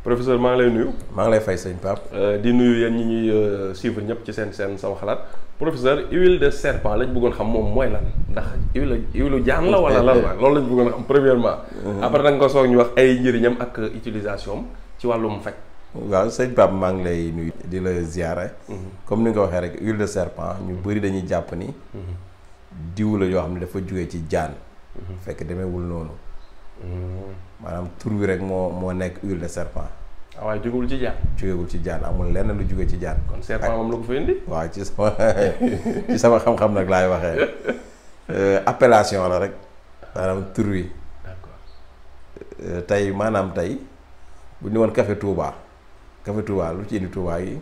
professeur maa ngi lay nuyu. maa ngi lay fay sëñ Pape. di nuyu yéen ñi ñuy suivre ñëpp ci seen sama xalaat professeur huile de serpent lañ bëggoon xam moom mooy lan ndax huile jaan la wala lan la loolu lañ bëggoon xam premièrement. après da nga ko soog ñu wax ay njëriñam ak utilisation am ci wàllum faj. waaw sëñ Pape maa ngi lay nuyu di la ziare. comme ni nga ko waxee rek huile de serpent ñu bëri dañuy jàpp ni. diw la yoo xam ne dafa jógee ci jaan. fekk demeewul noonu. maanaam tur bi rek moo nekk huile de serpent. ah waaye jógewul ci jaan. jógewul ci jaan amul lenn lu jóge ci jaan. kon serpent moom la ko fa indi. waaw ci sama xam-xam nag laay waxee appellation la rek maanaam tur wi. d'accord tey maanaam tey bu ñu woon café Touba lu ci indi Touba yi.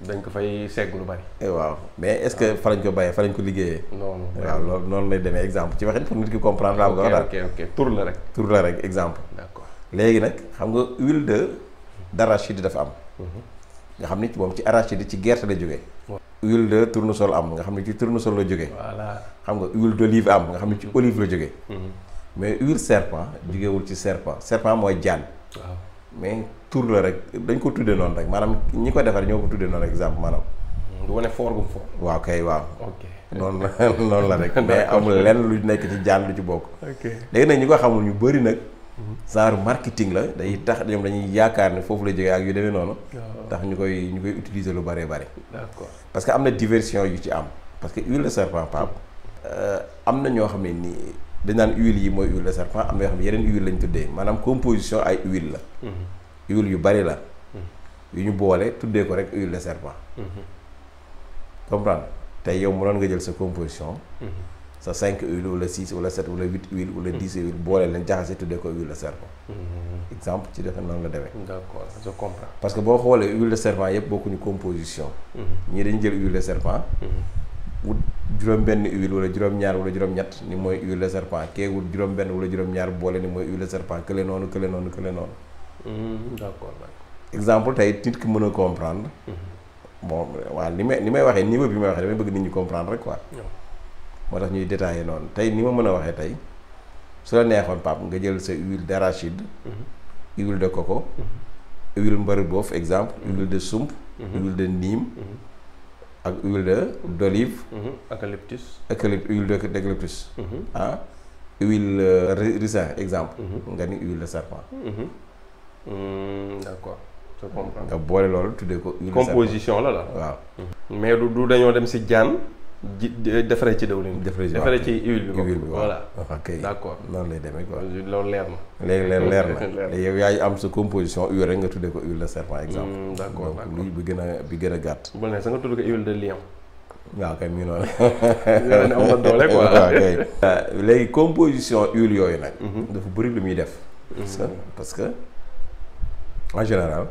dañ ko fay segg lu bari. waaw mais est-ce que fa lañ ko bayee fa lañ ko liggéeyee. non waaw loolu noonu lay demee exemple ci waxin pour nit ki comprendre laa bëgg a wax daal. ok tur la rek. tur la rek exemple. d'accord léegi nag xam nga huile d'arachide dafa am. nga xam ni moom ci arachide ci gerte la jógee. huile de tournesol am nga xam ne ci tournesol la jógee. voilà xam nga huile d'olive am nga xam ne ci olive la jógee. mais huile serpent jógewul ci serpent mooy jaan. waaw mais tur la rek dañ ko tuddee noonu rek maanaam ñi ko defar ñoo ko tuddee noonu exemple maanaam. du wane foor gu foor. waaw kay waaw. ok noonu la rek. mais amul lenn lu nekk ci jaan lu ci bokk. ok léegi nag ñi ko xamul ñu bëri nag. genre marketing la day tax ñoom dañuy yaakaar ne foofu la jógee ak yu demee noonu. tax ñu koy utiliser lu bëree bëri. d'accord parce que am na diversion yu ci am parce que huile de serpent Pape am na ñoo xam ne nii dañ naan huile yi mooy huile de serpent am na yoo xam ne yeneen huile lañ tuddee maanaam composition ay huile la. huile yu bari la. yu ñu boole tuddee ko rek huile de serpent. comprendre tey yow mënoon nga jël sa composition. sa 5 huile wala 6 wala 7 wala 8 huile wala 10 huile boole leen jaxase tuddee ko huile de serpent. exemple ci defe noonu la demee. d'accord je comprends. parce que boo xoolee huile de serpent yëpp bokkuñu composition. ñii dañu jël huile de serpent. wut juróom-benn huile wala juróom-ñaar wala juróom-ñett ni mooy huile de serpent kee wut juróom-benn wala juróom-ñaar boole ni mooy huile de serpent kële noonu kële noonu kële noonu. d'accord. exemple tey nit ki mën a comprendre. bon waaw ni may waxee niveau bi may waxee damay bëgg nit ñi comprendre rek quoi. moo tax ñuy détailler noonu tey ni ma mën a waxee tey su la neexoon Pape nga jël sa huile d'arachide. huile de coco. huile mbërëboof exemple. huile de sump. huile de niim. ak huile d'olive. eucalyptus. huile d'eucalyptus. huile ricin exemple. nga ni huile de serpent. d'accord je comprends. nga boole loolu tuddee ko huile de serpent composition la waaw. mais du dañoo dem si jaan defaree ci dëwlin. defaree ci huile bi voilà. ok d'accord noonu lay demee quoi. loolu leer na. léegi leer na yow yaay am sa composition huile rek nga tuddee ko huile de serpent exemple. d'accord donc luy bi gën a gàtt. bu ne sa nga tudd ko huile de lion. waaw kay mi noonu. am na doole quoi. waaw kay léegi composition huile yooyu nag. dafa bëri lu muy def. parce que en général.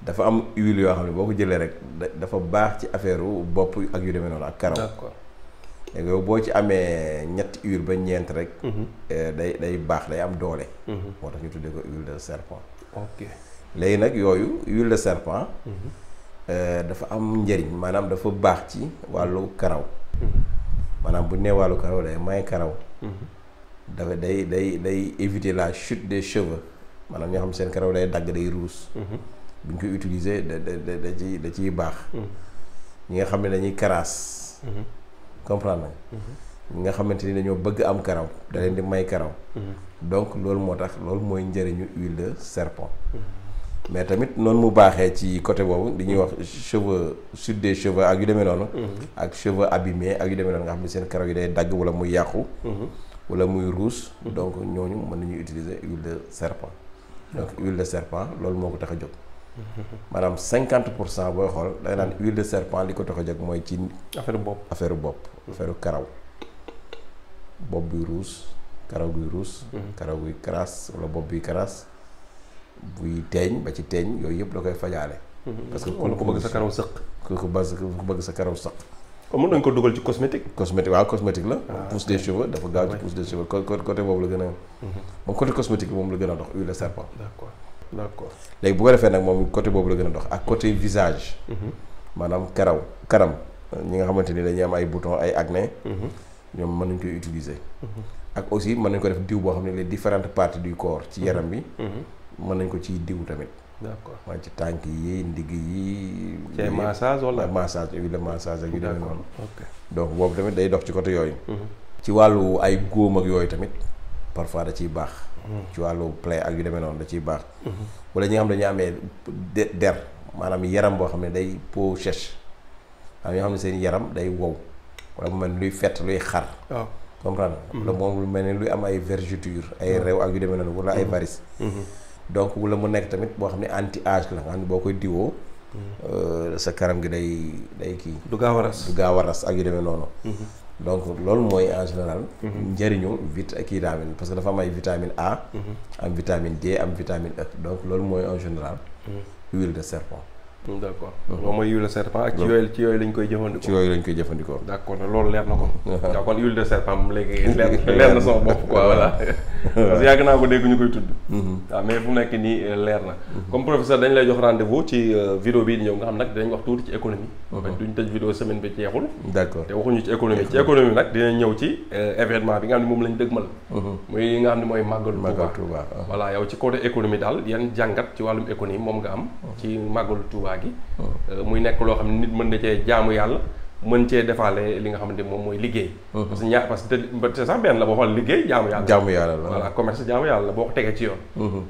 dafa am huile yoo xam ne boo ko jëlee rek dafa baax ci affaire bopp ak yu demee noonu ak karaw. d'accord léegi yow boo ci amee ñetti huile ba ñeent rek. day baax day am doole. moo tax ñu tuddee ko huile de serpent. ok léegi nag yooyu huile de serpent. dafa am njëriñ maanaam dafa baax ci wàllu karaw. maanaam bu nee wàllu karaw day may karaw. dafa day éviter la chute des cheveux maanaam ñoo xam seen karaw day dagg day ruus. bu ñu koy utiliser da ciy baax. ñi nga xam ne dañuy karaas. comprendre nga. ñi nga xamante ni dañoo bëgg am karaw da leen di may karaw. donc loolu moo tax loolu mooy njëriñu huile de serpent. mais tamit noonu mu baaxee ci côté boobu di ñuy wax cheveux chute des cheveux ak yu demee noonu. ak cheveux abîmés ak yu demee noonu nga xam ne seen karaw yi day dagg wala muy yàqu. wala muy ruus. donc ñooñu mën nañu utiliser huile de serpent. donc huile de serpent loolu moo ko tax a jóg. maanaam 50% booy xool day naan huile de serpent li ko tax a jóg mooy ci affaire bopp affaire karaw bopp buy ruus karaw guy ruus. karaw guy karaas wala bopp buy karaas buy teeñ ba ci teeñ yooyu yëpp da koy fajaale. parce que kon ku bëgg sa karaw sëq. ku bëgg sa karaw sëq. kon mën nañu ko dugal ci cosmétique. cosmétique la. pousse des cheveux dafa gaaw ci pousse des cheveux côté boobu la gën a. moom côté cosmétique moom la gën a dox huile de serpent. d'accord léegi bu ko defee nag moom côté boobu la gën a dox ak côté visage. maanaam kanam ñi nga xamante ni dañuy am ay boutons ay acné. ñoom mën nañu koy utiliser. ak aussi mën nañu ko def diw boo xam ne les différentes parties du corps ci yaram bi. mën nañ ko ciy diw tamit. d'accord mooy ci tànk yi ndigg yi. ci massage wala massage huile de massage ak yu demee noonu. ok donc boobu tamit day dox ci côté yooyu. ci wàllu ay góom ak yooyu tamit parfois da ciy baax. ci wàllu plaie ak yu demee noonu da ciy baax. wala ñi nga xam dañuy amee der maanaam yaram boo xam ne day peau sèche am ñoo xam ne seen yaram day wow wala mu mel ni luy fett luy xar. waaw comprendre wala moom lu mel ni luy am ay vergeture ay rew ak yu demee noonu wala ay varices. donc wala mu nekk tamit boo xam ne anti âge la nga xam ne boo koy diwoo. sa karam gi day kii. du gaaw a ras du gaaw a ras ak yu demee noonu. donc loolu mooy en général. njëriñu vitamine parce que dafa am ay vitamine A. am vitamine D am vitamine E donc loolu mooy en général. huile de serpent. d'accord moom mooy huile de serpent ak ci yooyu lañ koy jëfandikoo. ci yooyu lañ koy jëfandikoo. d'accord loolu leer na ko. waaw kon huile de serpent moom léegi leer na sama bopp quoi voilà. parce que yàgg naa ko dégg ñu koy tudd. waaw mais fu mu nekk nii leer na. comme professeur dañ lay jox rendez-vous ci vidéo bii di ñëw nga xam nag dinañ wax tuuti ci économie. duñ tëj vidéo semaine bi jeexul. d'accord te waxuñu ci économie. ci économie nag dinañ ñëw ci événement bi nga xam ne moom lañ dëgmal. muy nga xam ne mooy màggalu Touba. voilà yow ci côté économie daal yan jàngat ci wàllum économie moom nga am ci màggalu Touba gi. muy nekk loo xam ne nit mën na cee jaamu yàlla mën cee defaale li nga xamante moom mooy liggéey. parce que sax benn la boo xool liggéey jaamu yàlla. jaamu yàlla la voilà commerce jaamu yàlla la boo ko tegee ci yoon.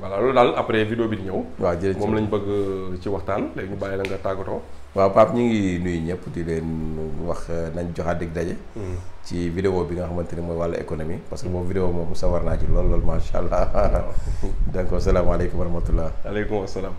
voilà loolu daal après vidéo bi di ñëw. waaw jërëjëf moom lañ bëgg ci waxtaan léegi ñu bàyyi la nga tàggatoo. waaw Pape ñu ngi nuyu ñëpp di leen wax nañ joxaat dig daje. ci vidéo bi nga xamante ne mooy wàllu économie parce que boobu vidéo moom sawar naa ci lool macha allah. donc asalaamaaleykum wa rahmatullah. aleykum salaam.